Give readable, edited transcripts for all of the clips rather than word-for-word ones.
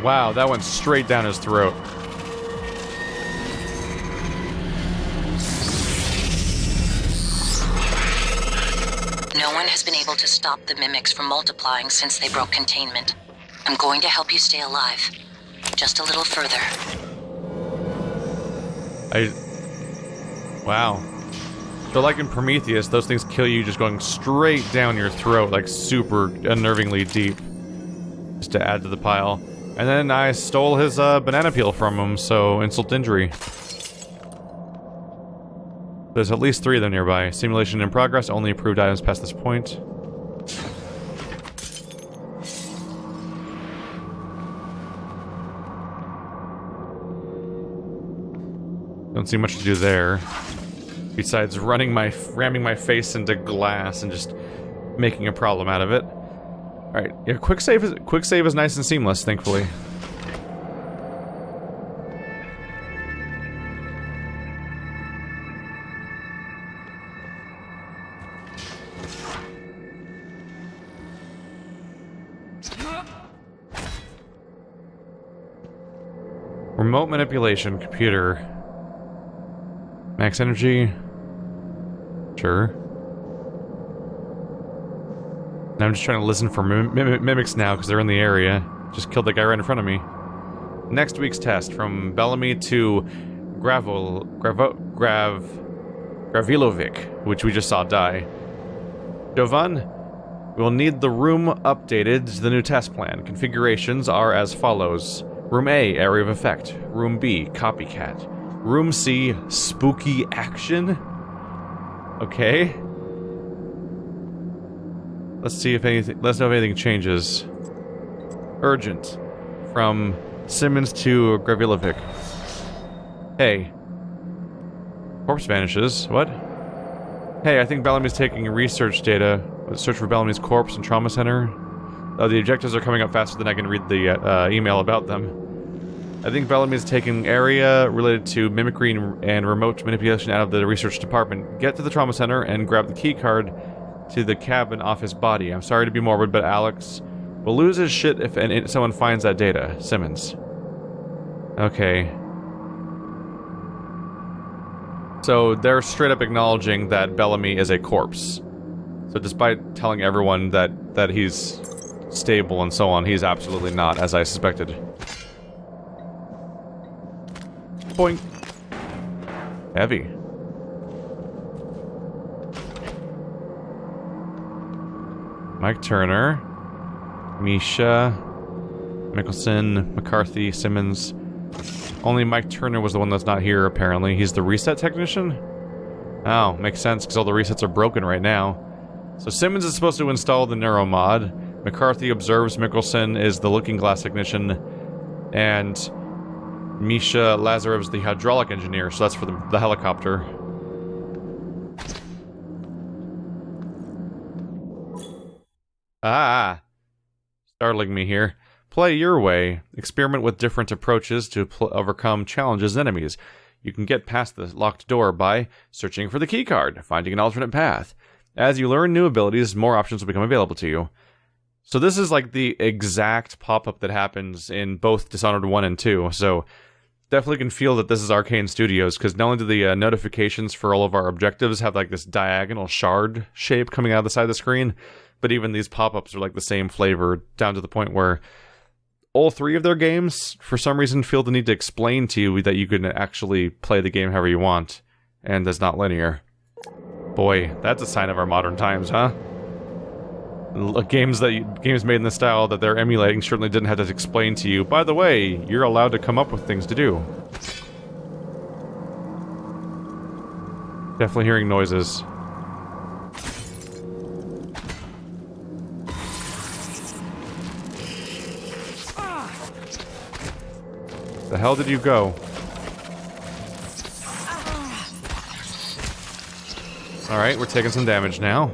Wow, that went straight down his throat. No one has been able to stop the mimics from multiplying since they broke containment. I'm going to help you stay alive. Just a little further. Wow. So like in Prometheus, those things kill you just going straight down your throat, like super unnervingly deep. Just to add to the pile. And then I stole his banana peel from him, so insult to injury. There's at least 3 of them nearby. Simulation in progress, only approved items past this point. Don't see much to do there. Besides ramming my face into glass and just making a problem out of it. Alright, yeah, quick save is nice and seamless, thankfully. Remote manipulation, computer. Max energy. Sure. Now I'm just trying to listen for mimics now because they're in the area. Just killed the guy right in front of me. Next week's test, from Bellamy to Gravilovic, which we just saw die. Jovan, we'll need the room updated to the new test plan. Configurations are as follows. Room A, area of effect. Room B, copycat. Room C, spooky action. Okay. Let's know if anything changes. Urgent. From Simmons to Gravilovic. Hey. Corpse vanishes. What? Hey, I think Bellamy's taking research data. Search for Bellamy's corpse and trauma center. The objectives are coming up faster than I can read the email about them. I think Bellamy's taking area related to mimicry and remote manipulation out of the research department. Get to the trauma center and grab the key card to the cabin off his body. I'm sorry to be morbid, but Alex will lose his shit if someone finds that data. Simmons. Okay. So they're straight up acknowledging that Bellamy is a corpse. So despite telling everyone that he's stable and so on, he's absolutely not, as I suspected. Boink. Heavy. Mike Turner, Misha, Mickelson, McCarthy, Simmons. Only Mike Turner was the one that's not here, apparently. He's the reset technician? Oh, makes sense, because all the resets are broken right now. So Simmons is supposed to install the Neuromod. McCarthy observes. Mickelson is the looking glass technician. And Misha Lazarev's the hydraulic engineer, so that's for the helicopter. Ah! Startling me here. Play your way. Experiment with different approaches to overcome challenges and enemies. You can get past the locked door by searching for the keycard, finding an alternate path. As you learn new abilities, more options will become available to you. So this is like the exact pop-up that happens in both Dishonored 1 and 2, so definitely can feel that this is Arcane Studios, because not only do the notifications for all of our objectives have like this diagonal shard shape coming out of the side of the screen, but even these pop-ups are like the same flavor, down to the point where all 3 of their games, for some reason, feel the need to explain to you that you can actually play the game however you want, and that's not linear. Boy, that's a sign of our modern times, huh? Games made in this style that they're emulating certainly didn't have to explain to you, by the way, you're allowed to come up with things to do. Definitely hearing noises. The hell did you go? Alright, we're taking some damage now.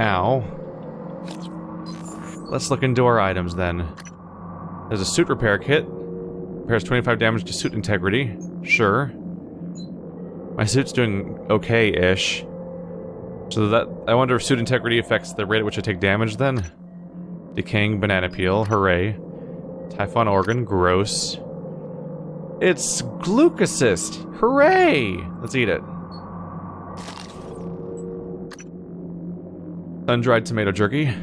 Ow. Let's look into our items then. There's a suit repair kit. Repairs 25 damage to suit integrity. Sure. My suit's doing okay-ish. So that... I wonder if suit integrity affects the rate at which I take damage then? Decaying banana peel. Hooray. Typhon organ, gross. It's glucocyst! Hooray! Let's eat it. Sun-dried tomato jerky.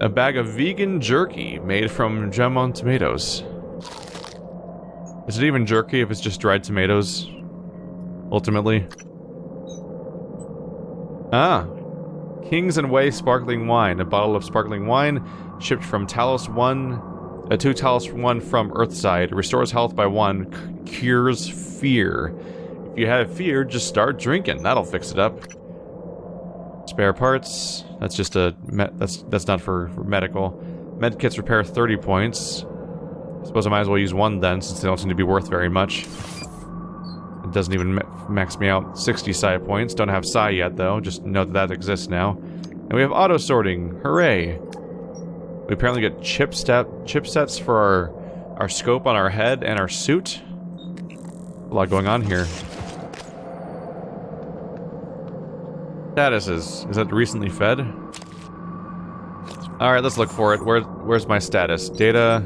A bag of vegan jerky made from Gemon tomatoes. Is it even jerky if it's just dried tomatoes? Ultimately. Ah. Kings and Way sparkling wine. A bottle of sparkling wine shipped from Talos I. To Talos I from Earthside. Restores health by 1. Cures fear. If you have fear, just start drinking. That'll fix it up. Spare parts. That's just a... That's not for medical. Medkits repair 30 points. Suppose I might as well use 1 then, since they don't seem to be worth very much. It doesn't even max me out. 60 Psi points. Don't have Psi yet, though. Just know that that exists now. And we have auto-sorting. Hooray! We apparently get chipsets for our scope on our head and our suit. A lot going on here. Statuses. Is that recently fed? Alright, let's look for it. Where's my status? Data...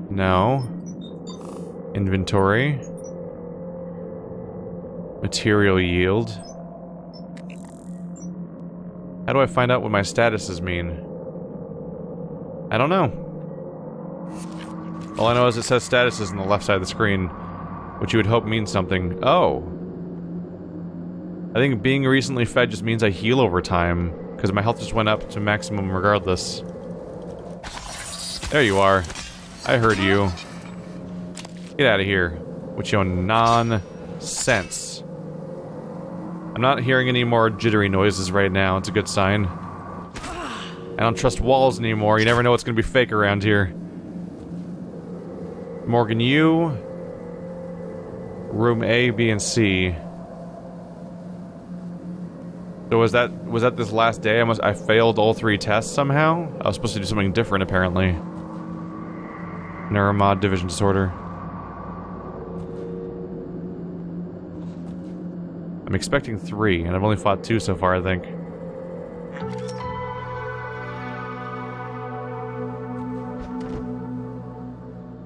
No. Inventory. Material yield. How do I find out what my statuses mean? I don't know. All I know is it says statuses on the left side of the screen, which you would hope means something. Oh. I think being recently fed just means I heal over time, because my health just went up to maximum regardless. There you are. I heard you. Get out of here with your nonsense. I'm not hearing any more jittery noises right now. It's a good sign. I don't trust walls anymore. You never know what's going to be fake around here. Morgan, you... Room A, B, and C. So was that this last day? I failed all 3 tests somehow? I was supposed to do something different, apparently. Neuromod division disorder. I'm expecting 3, and I've only fought 2 so far, I think.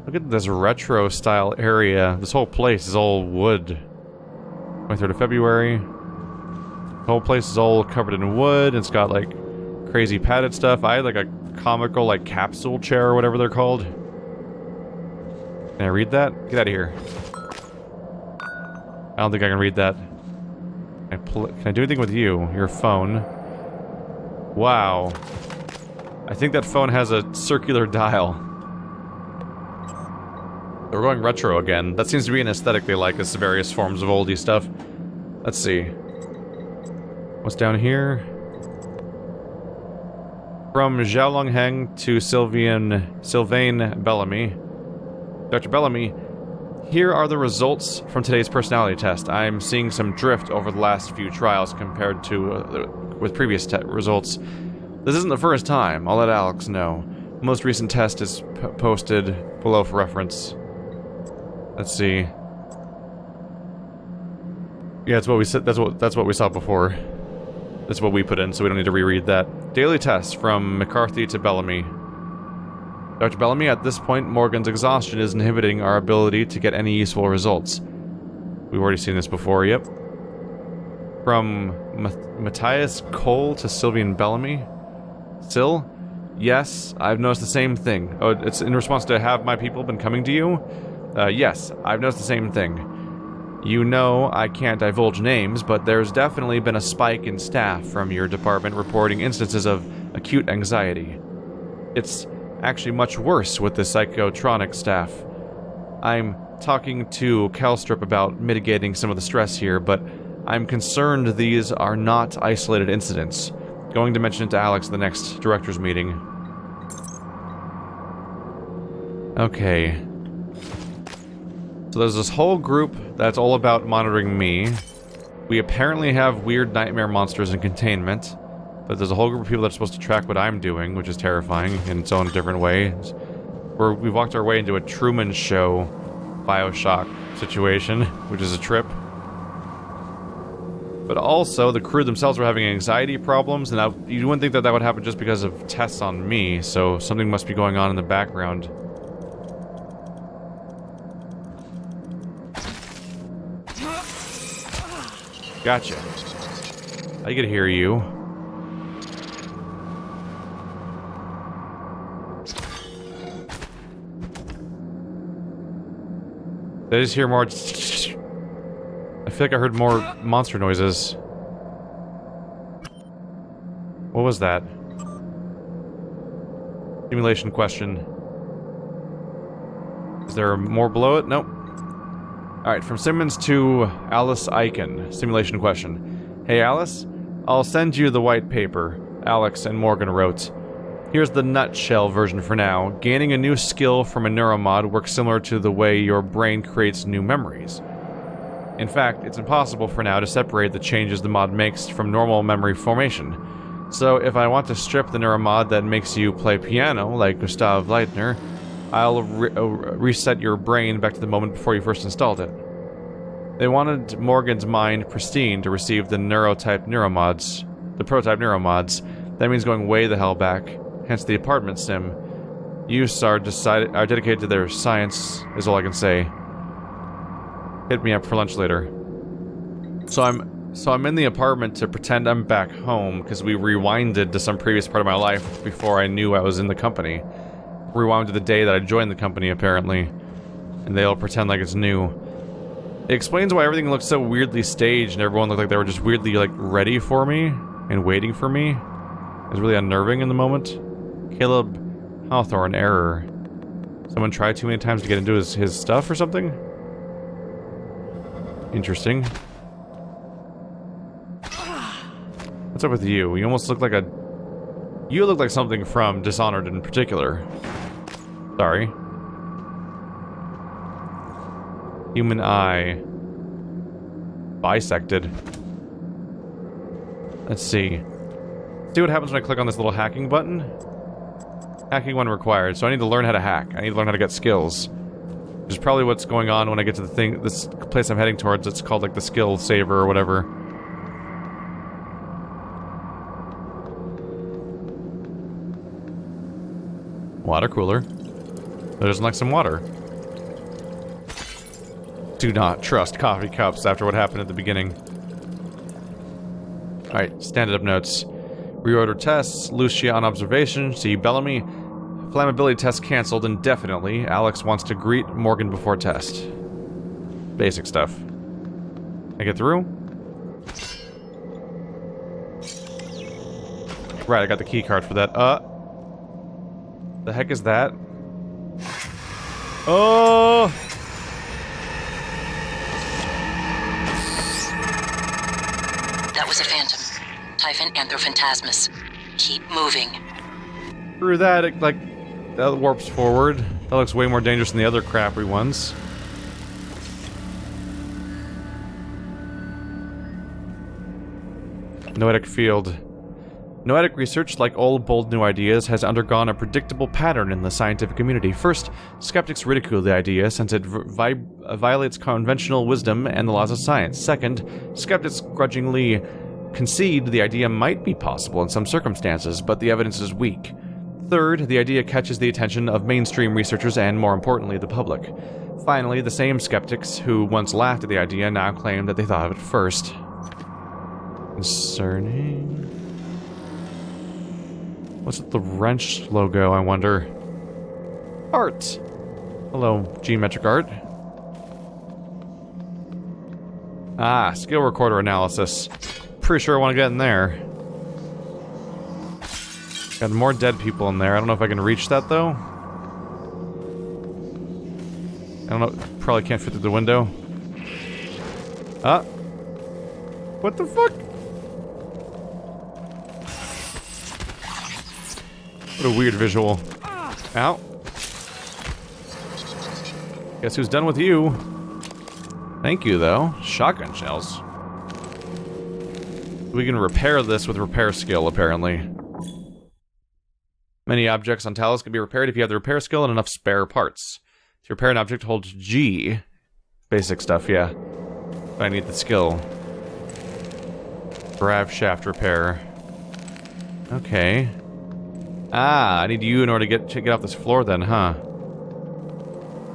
Look at this retro-style area. This whole place is all wood. 23rd of February. The whole place is all covered in wood. It's got, like, crazy padded stuff. I had, like, a comical, like, capsule chair or whatever they're called. Can I read that? Get out of here. I don't think I can read that. Can I do anything with you? Your phone. Wow. I think that phone has a circular dial. We're going retro again. That seems to be an aesthetic they like, as various forms of oldie stuff. Let's see. What's down here? From Xiaolongheng to Sylvain Bellamy. Dr. Bellamy, here are the results from today's personality test. I'm seeing some drift over the last few trials compared to with previous results. This isn't the first time. I'll let Alex know. Most recent test is posted below for reference. Let's see. Yeah, that's what we said. That's what we saw before. That's what we put in, so we don't need to reread that. Daily test from McCarthy to Bellamy. Dr. Bellamy, at this point, Morgan's exhaustion is inhibiting our ability to get any useful results. We've already seen this before, yep. From Matthias Cole to Sylvian Bellamy. Sil? Yes, I've noticed the same thing. Oh, it's in response to have my people been coming to you? Yes, I've noticed the same thing. You know I can't divulge names, but there's definitely been a spike in staff from your department reporting instances of acute anxiety. It's actually much worse with the psychotronic staff. I'm talking to Calstrip about mitigating some of the stress here, but I'm concerned these are not isolated incidents. Going to mention it to Alex at the next director's meeting. Okay. So there's this whole group that's all about monitoring me. We apparently have weird nightmare monsters in containment. But there's a whole group of people that are supposed to track what I'm doing, which is terrifying in its own different way. We've walked our way into a Truman Show Bioshock situation, which is a trip. But also, the crew themselves were having anxiety problems, and you wouldn't think that that would happen just because of tests on me, so something must be going on in the background. Gotcha. I can hear you. Did I just hear more? I feel like I heard more monster noises. What was that? Simulation question. Is there more below it? Nope. Alright, from Simmons to Alice Aiken. Simulation question. Hey Alice, I'll send you the white paper Alex and Morgan wrote. Here's the nutshell version for now. Gaining a new skill from a neuromod works similar to the way your brain creates new memories. In fact, it's impossible for now to separate the changes the mod makes from normal memory formation. So if I want to strip the neuromod that makes you play piano, like Gustav Leitner, I'll reset your brain back to the moment before you first installed it. They wanted Morgan's mind pristine to receive the prototype neuromods. That means going way the hell back. Hence the apartment sim. Use are dedicated to their science, is all I can say. Hit me up for lunch later. So I'm in the apartment to pretend I'm back home, because we rewinded to some previous part of my life before I knew I was in the company. Rewind to the day that I joined the company, apparently. And they all pretend like it's new. It explains why everything looks so weirdly staged and everyone looked like they were just weirdly, like, ready for me and waiting for me. It was really unnerving in the moment. Caleb Hawthorne error. Someone tried too many times to get into his stuff or something? Interesting. What's up with you? You almost look like a... You look like something from Dishonored in particular. Sorry. Human eye. Bisected. Let's see. See what happens when I click on this little hacking button? Hacking when required, so I need to learn how to hack. I need to learn how to get skills. Which is probably what's going on when I get to the thing, this place I'm heading towards. It's called like the skill saver or whatever. Water cooler. Who doesn't like some water? Do not trust coffee cups after what happened at the beginning. Alright, stand-up notes. Reorder tests, Lucia on observation, see Bellamy. Flammability test cancelled indefinitely. Alex wants to greet Morgan before test. Basic stuff. I get through? Right, I got the key card for that. The heck is that? Oh! That was a phantom. Typhon Anthrophantasmus. Keep moving. Through that, it, like, that warps forward. That looks way more dangerous than the other crappy ones. Noetic field. Noetic research, like all bold new ideas, has undergone a predictable pattern in the scientific community. First, skeptics ridicule the idea since it violates conventional wisdom and the laws of science. Second, skeptics grudgingly concede the idea might be possible in some circumstances, but the evidence is weak. Third, the idea catches the attention of mainstream researchers and, more importantly, the public. Finally, the same skeptics who once laughed at the idea now claim that they thought of it first. Concerning... What's with the wrench logo, I wonder? Art! Hello, geometric art. Ah, skill recorder analysis. Pretty sure I want to get in there. Got more dead people in there. I don't know if I can reach that, though. I don't know. Probably can't fit through the window. Ah. What the fuck? What a weird visual. Ow. Guess who's done with you? Thank you, though. Shotgun shells. We can repair this with repair skill, apparently. Many objects on Talos can be repaired if you have the repair skill and enough spare parts. To repair an object, hold G. Basic stuff, yeah. But I need the skill. Grav shaft repair. Okay. Ah, I need you in order to get off this floor then, huh?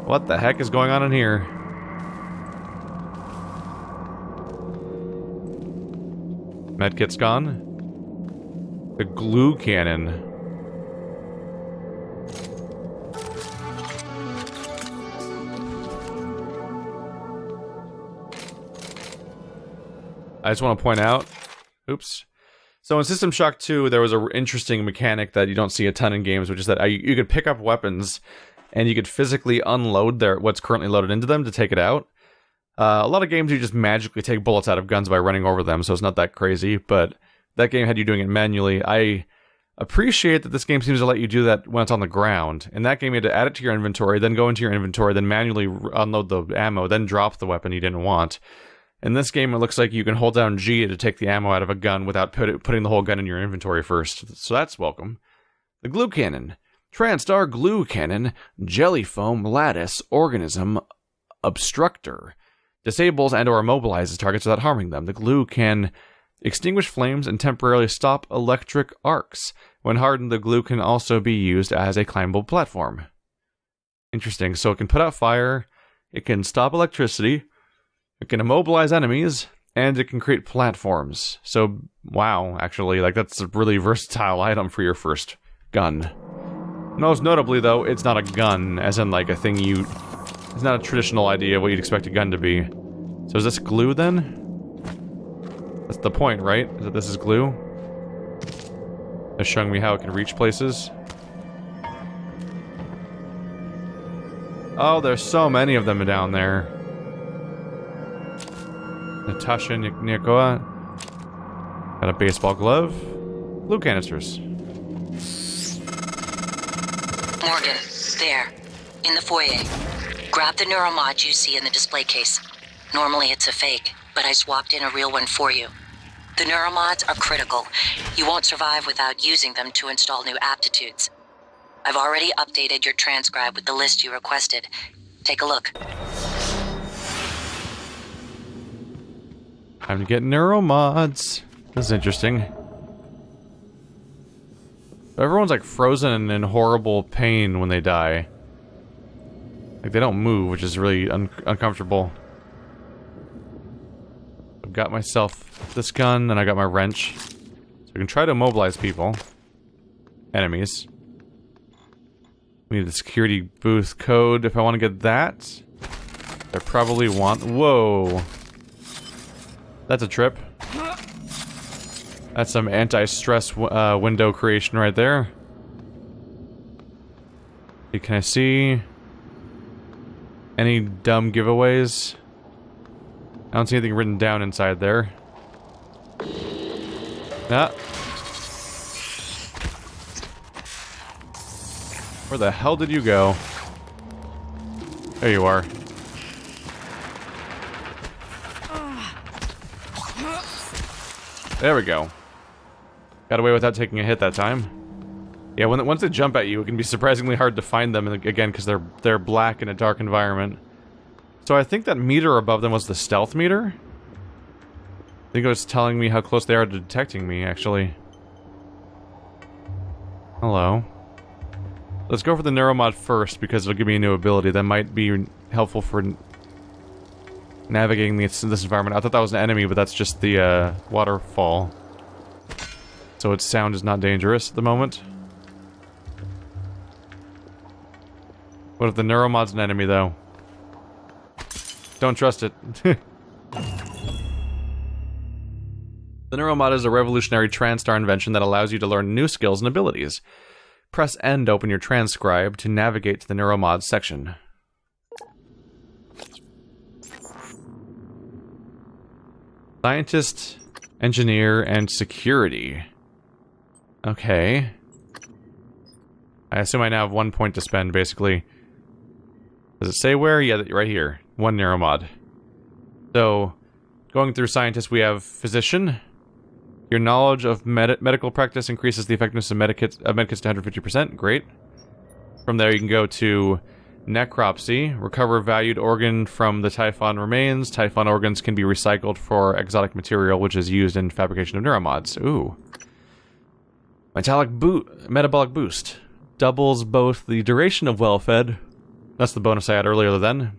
What the heck is going on in here? Medkit's gone. The glue cannon. I just want to point out... Oops. So in System Shock 2, there was an interesting mechanic that you don't see a ton in games, which is that you could pick up weapons, and you could physically unload what's currently loaded into them to take it out. A lot of games you just magically take bullets out of guns by running over them, so it's not that crazy, but that game had you doing it manually. I appreciate that this game seems to let you do that when it's on the ground. In that game, you had to add it to your inventory, then go into your inventory, then manually unload the ammo, then drop the weapon you didn't want. In this game, it looks like you can hold down G to take the ammo out of a gun without putting the whole gun in your inventory first, so that's welcome. The glue cannon. TranStar glue cannon, jelly foam lattice organism obstructor. Disables and or immobilizes targets without harming them. The glue can extinguish flames and temporarily stop electric arcs. When hardened, the glue can also be used as a climbable platform. Interesting. So it can put out fire, it can stop electricity, it can immobilize enemies, and it can create platforms. So, wow, actually, like, that's a really versatile item for your first gun. Most notably, though, it's not a gun, as in, like, a thing you... It's not a traditional idea of what you'd expect a gun to be. So is this glue, then? That's the point, right? Is that this is glue? They're showing me how it can reach places. Oh, there's so many of them down there. Natasha Nikoa. Got a baseball glove. Glue canisters. Morgan, there. In the foyer. Grab the Neuromod you see in the display case. Normally it's a fake, but I swapped in a real one for you. The Neuromods are critical. You won't survive without using them to install new aptitudes. I've already updated your transcribe with the list you requested. Take a look. Time to get Neuromods. This is interesting. Everyone's like frozen and in horrible pain when they die. Like they don't move, which is really uncomfortable. I've got myself this gun, and I got my wrench. So I can try to immobilize people. Enemies. We need the security booth code if I want to get that. I probably want... Whoa. That's a trip. That's some anti-stress window creation right there. Can I see any dumb giveaways? I don't see anything written down inside there. Ah. Where the hell did you go? There you are. There we go. Got away without taking a hit that time. Yeah, once they jump at you, it can be surprisingly hard to find them again because they're black in a dark environment. So I think that meter above them was the stealth meter. I think it was telling me how close they are to detecting me, actually. Hello. Let's go for the Neuromod first because it'll give me a new ability that might be helpful for navigating this environment. I thought that was an enemy, but that's just the waterfall. So its sound is not dangerous at the moment. What if the Neuromod's an enemy, though? Don't trust it. The Neuromod is a revolutionary TranStar invention that allows you to learn new skills and abilities. Press N to open your transcribe to navigate to the Neuromod section. Scientist, engineer, and security. Okay. I assume I now have 1 point to spend, basically. Does it say where? Yeah, right here. 1 Neuromod. So, going through scientists, we have physician. Your knowledge of medical practice increases the effectiveness of medkits to 150%. Great. From there, you can go to Necropsy. Recover valued organ from the Typhon remains. Typhon organs can be recycled for exotic material, which is used in fabrication of neuromods. Ooh. Metabolic boost. Doubles both the duration of well-fed. That's the bonus I had earlier then.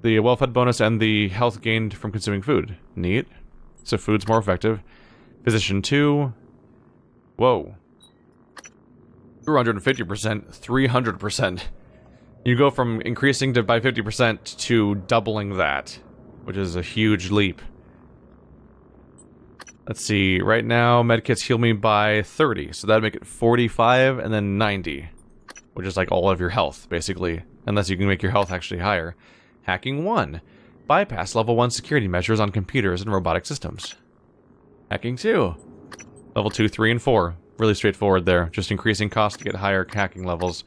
The well-fed bonus and the health gained from consuming food. Neat. So food's more effective. Physician 2. Whoa. 250%, 300%. You go from increasing by 50% to doubling that, which is a huge leap. Let's see, right now medkits heal me by 30, so that'd make it 45 and then 90, which is like all of your health, basically, unless you can make your health actually higher. Hacking 1. Bypass level 1 security measures on computers and robotic systems. Hacking 2. Level 2, 3, and 4. Really straightforward there, just increasing cost to get higher hacking levels.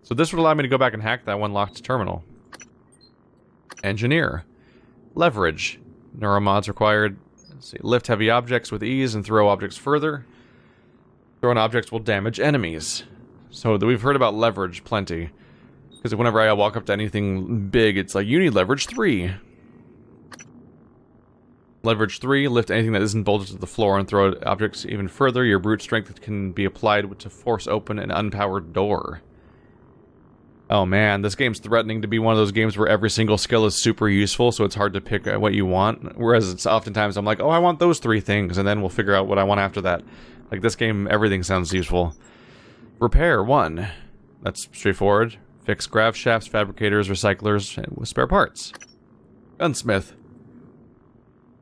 So this would allow me to go back and hack that one locked terminal. Engineer. Leverage. Neuromods required. Let's see. Lift heavy objects with ease and throw objects further. Thrown objects will damage enemies. So we've heard about leverage plenty. Because whenever I walk up to anything big, it's like, you need leverage 3. Leverage 3, lift anything that isn't bolted to the floor and throw objects even further. Your brute strength can be applied to force open an unpowered door. Oh man, this game's threatening to be one of those games where every single skill is super useful, so it's hard to pick what you want. Whereas it's oftentimes I'm like, oh, I want those 3 things, and then we'll figure out what I want after that. Like this game, everything sounds useful. Repair 1. That's straightforward. Fix grav shafts, fabricators, recyclers, with spare parts. Gunsmith.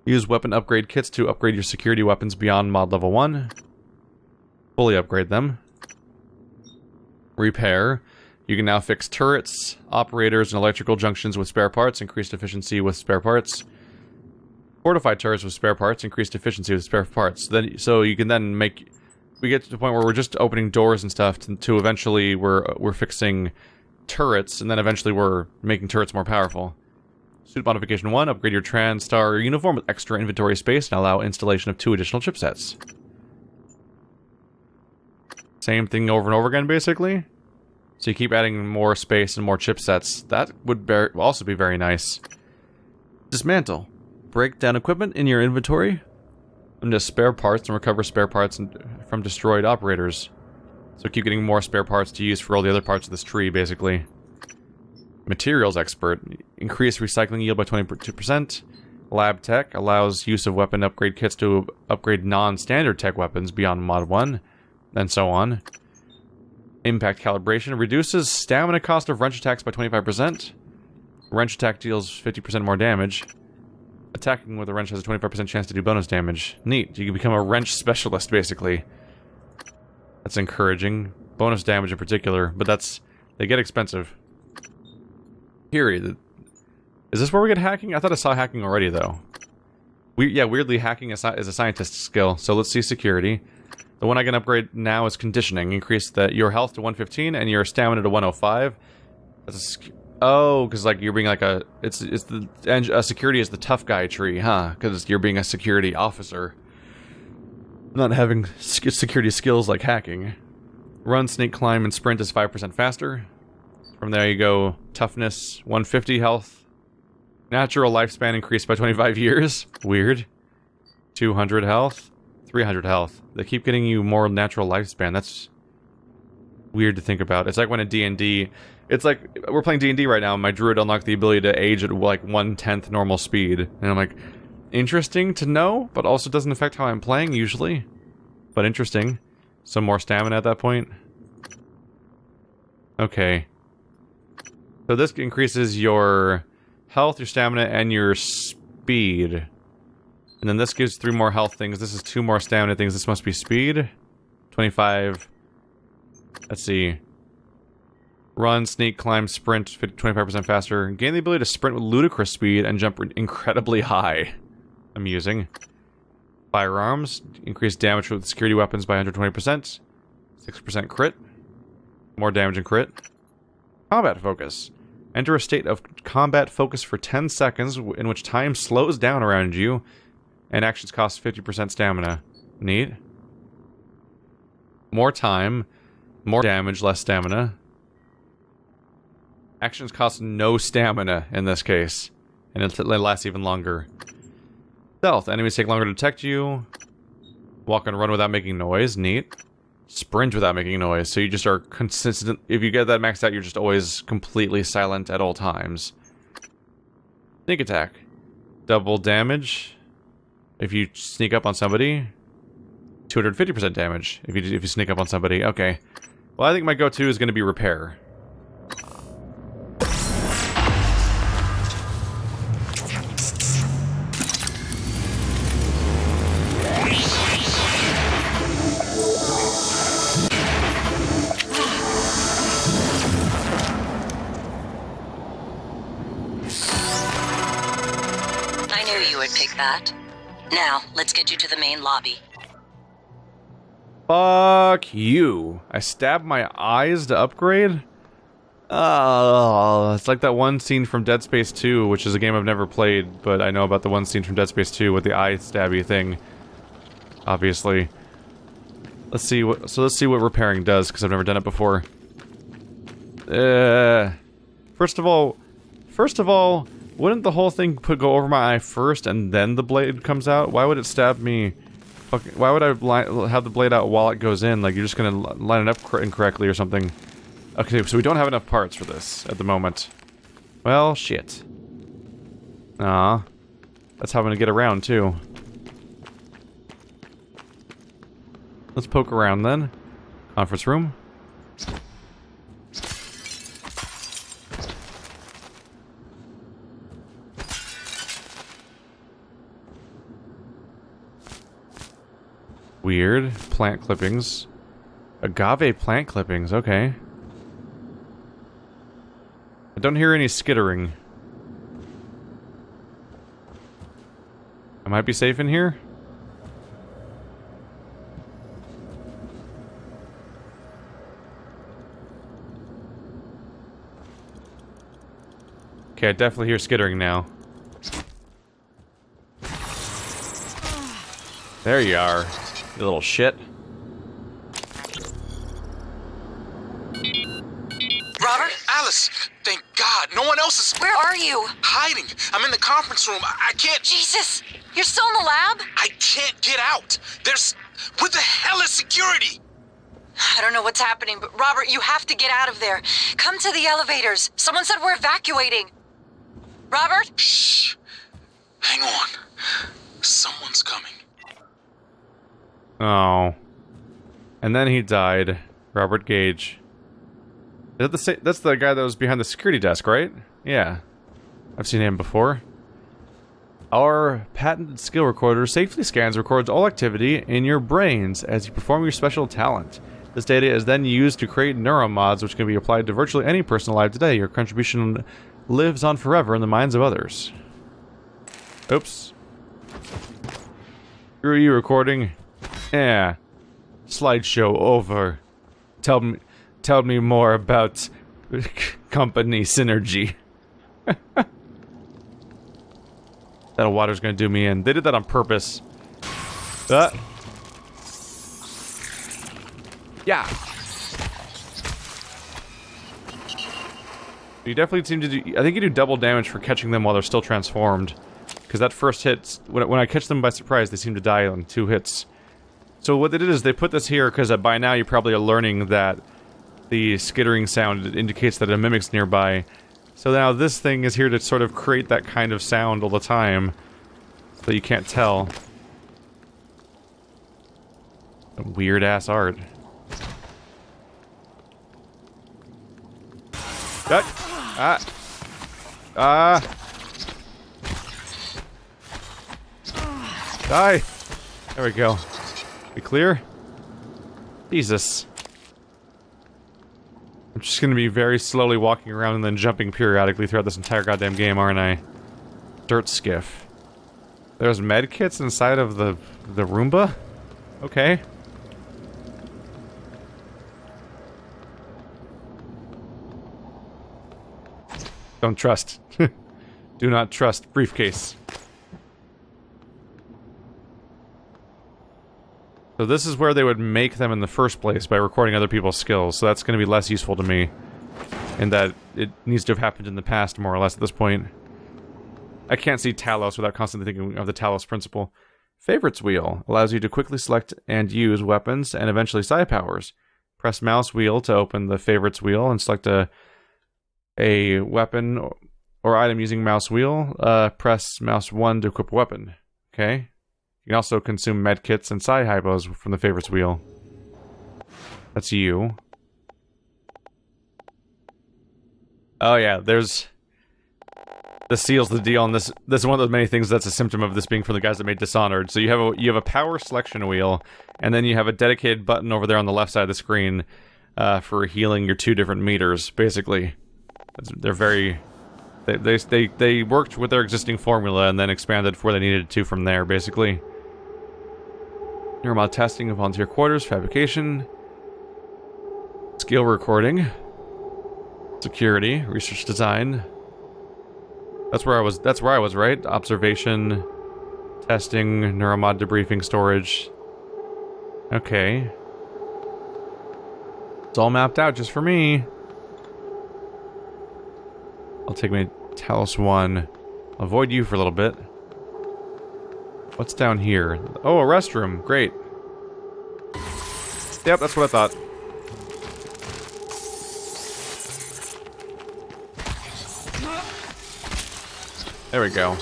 Use weapon upgrade kits to upgrade your security weapons beyond mod level 1. Fully upgrade them. Repair. You can now fix turrets, operators, and electrical junctions with spare parts, increased efficiency with spare parts. Fortify turrets with spare parts, increased efficiency with spare parts. So you can then make... We get to the point where we're just opening doors and stuff to eventually we're fixing turrets, and then eventually we're making turrets more powerful. Suit modification 1, upgrade your TranStar uniform with extra inventory space and allow installation of 2 additional chipsets. Same thing over and over again, basically. So you keep adding more space and more chipsets. That would also be very nice. Dismantle. Break down equipment in your inventory. And just spare parts and recover spare parts from destroyed operators. So keep getting more spare parts to use for all the other parts of this tree, basically. Materials expert. Increase recycling yield by 22%. Lab tech allows use of weapon upgrade kits to upgrade non-standard tech weapons beyond mod 1. And so on. Impact calibration reduces stamina cost of wrench attacks by 25%. Wrench attack deals 50% more damage. Attacking with a wrench has a 25% chance to do bonus damage. Neat. You can become a wrench specialist, basically. That's encouraging. Bonus damage in particular, but they get expensive. Period. Is this where we get hacking? I thought I saw hacking already, though. Weirdly, hacking is a scientist's skill, so let's see security. The one I can upgrade now is conditioning. Increase your health to 115 and your stamina to 105. That's because like you're being like security is the tough guy tree, huh? Because you're being a security officer, not having security skills like hacking. Run, sneak, climb, and sprint is 5% faster. From there you go. Toughness 150 health. Natural lifespan increased by 25 years. Weird. 200 health. 300 health. They keep getting you more natural lifespan. That's weird to think about. It's like when a D&D... It's like, we're playing D&D right now, and my druid unlocked the ability to age at like 1/10 normal speed. And I'm like, interesting to know, but also doesn't affect how I'm playing usually. But interesting. Some more stamina at that point. Okay. So this increases your health, your stamina, and your speed. And then this gives 3 more health things. This is 2 more stamina things. This must be speed. 25. Let's see. Run, sneak, climb, sprint, 25% faster. Gain the ability to sprint with ludicrous speed and jump incredibly high. Amusing. Firearms. Increase damage with security weapons by 120%. 6% crit. More damage and crit. Combat focus. Enter a state of combat focus for 10 seconds in which time slows down around you. And actions cost 50% stamina. Neat. More time. More damage, less stamina. Actions cost no stamina in this case. And it lasts even longer. Stealth. Enemies take longer to detect you. Walk and run without making noise. Neat. Sprint without making noise. So you just are consistent. If you get that maxed out, you're just always completely silent at all times. Sneak attack. Double damage. If you sneak up on somebody. 250% damage if you sneak up on somebody. Okay. Well, I think my go-to is going to be repair. I knew you would pick that. Now, let's get you to the main lobby. Fuck you. I stabbed my eyes to upgrade? Oh, it's like that one scene from Dead Space 2, which is a game I've never played, but I know about the one scene from Dead Space 2 with the eye stabby thing. Obviously. Let's see what repairing does, because I've never done it before. First of all, wouldn't the whole thing go over my eye first and then the blade comes out? Why would it stab me? Why would I have the blade out while it goes in? Like, you're just gonna line it up incorrectly or something. Okay, so we don't have enough parts for this at the moment. Well, shit. Aw. That's how I'm gonna get around, too. Let's poke around, then. Conference room. Weird. Plant clippings. Agave plant clippings, okay. I don't hear any skittering. I might be safe in here? Okay, I definitely hear skittering now. There you are. You little shit. Robert? Alice! Thank God! No one else is... Where are you? Hiding! I'm in the conference room. I can't... Jesus! You're still in the lab? I can't get out! There's... What the hell is security? I don't know what's happening, but Robert, you have to get out of there. Come to the elevators. Someone said we're evacuating. Robert? Shh. Hang on. Someone's coming. Oh. And then he died. Robert Gage. Is that the same? That's the guy that was behind the security desk, right? Yeah. I've seen him before. Our patented skill recorder safely scans and records all activity in your brains as you perform your special talent. This data is then used to create neuromods, which can be applied to virtually any person alive today. Your contribution lives on forever in the minds of others. Oops. Screw you, recording. Yeah. Slideshow over. Tell me more about company synergy. That water's gonna do me in. They did that on purpose. Yeah. You definitely seem to do... I think you do double damage for catching them while they're still transformed. Because that first hit... When I catch them by surprise, they seem to die on 2 hits. So what they did is they put this here because by now you probably are learning that the skittering sound indicates that a mimic's nearby. So now this thing is here to sort of create that kind of sound all the time. So you can't tell. Weird-ass art. Die! There we go. We clear? Jesus. I'm just gonna be very slowly walking around and then jumping periodically throughout this entire goddamn game, aren't I? Dirt skiff. There's med kits inside of the Roomba? Okay. Don't trust. Do not trust briefcase. So this is where they would make them in the first place, by recording other people's skills, so that's going to be less useful to me. and that it needs to have happened in the past, more or less, at this point. I can't see Talos without constantly thinking of the Talos principle. Favorites wheel allows you to quickly select and use weapons and eventually psi powers. Press mouse wheel to open the favorites wheel and select a weapon or item using mouse wheel. Press mouse 1 to equip a weapon. Okay. You can also consume medkits and psi hypos from the favorites wheel. That's you. Oh yeah, there's... This seals the deal, and this is one of those many things that's a symptom of this being from the guys that made Dishonored. So you have a power selection wheel, and then you have a dedicated button over there on the left side of the screen for healing your 2 different meters. Basically, they're very they worked with their existing formula and then expanded for where they needed to from there. Basically, Neuromod testing of volunteer quarters, fabrication, skill recording, security, research design. That's where I was, right? Observation, testing, Neuromod debriefing, storage. Okay. It's all mapped out just for me. I'll take my Talos I. I'll avoid you for a little bit. What's down here? Oh, a restroom. Great. Yep, that's what I thought. There we go.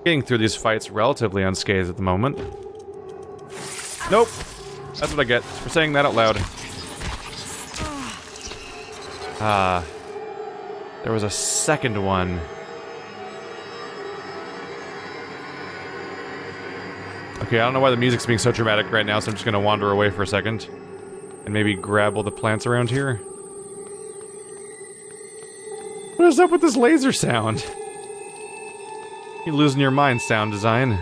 Getting through these fights relatively unscathed at the moment. Nope! That's what I get for saying that out loud. There was a second one. Okay, I don't know why the music's being so dramatic right now, so I'm just gonna wander away for a second. And maybe grab all the plants around here. What is up with this laser sound? You're losing your mind, sound design.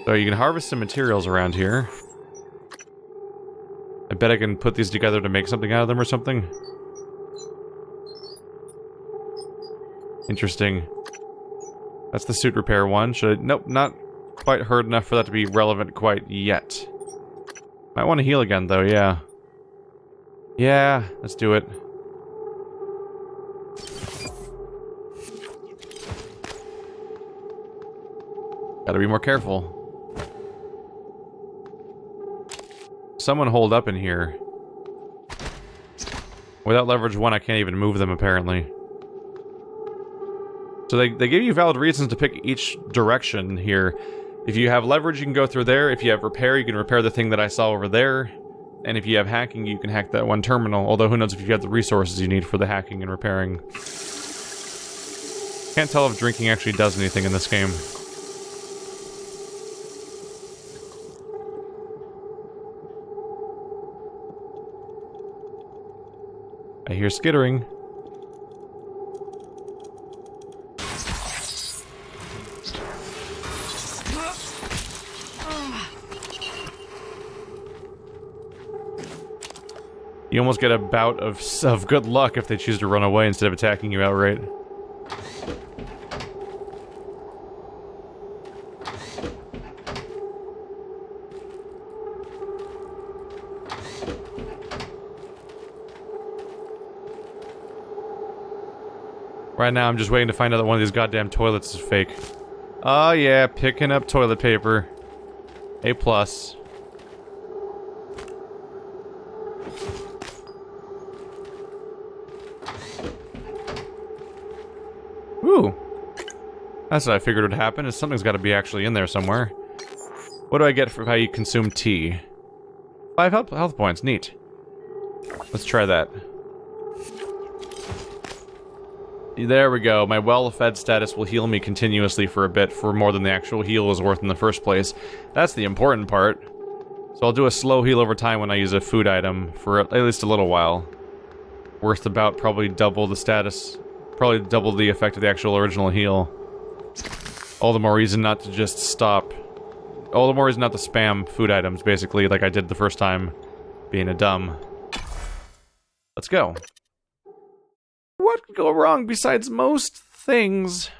So you can harvest some materials around here. I bet I can put these together to make something out of them or something. Interesting. That's the suit repair one. Should I... Nope, not quite hurt enough for that to be relevant quite yet. Might want to heal again, though, yeah. Yeah, let's do it. Gotta be more careful. Someone hold up in here. Without leverage 1, I can't even move them, apparently. So they give you valid reasons to pick each direction here. If you have leverage, you can go through there. If you have repair, you can repair the thing that I saw over there. And if you have hacking, you can hack that one terminal. Although, who knows if you have the resources you need for the hacking and repairing. Can't tell if drinking actually does anything in this game. I hear skittering. You almost get a bout of good luck if they choose to run away instead of attacking you outright. Right now, I'm just waiting to find out that one of these goddamn toilets is fake. Oh yeah, picking up toilet paper. A+. Ooh. That's what I figured would happen, is something's gotta be actually in there somewhere. What do I get for how you consume tea? 5 health points, neat. Let's try that. There we go. My well-fed status will heal me continuously for a bit, for more than the actual heal is worth in the first place. That's the important part. So I'll do a slow heal over time when I use a food item, for at least a little while. Worth about probably double the status, probably double the effect of the actual original heal. All the more reason not to just stop. All the more reason not to spam food items, basically, like I did the first time, being a dumb. Let's go. What could go wrong besides most things?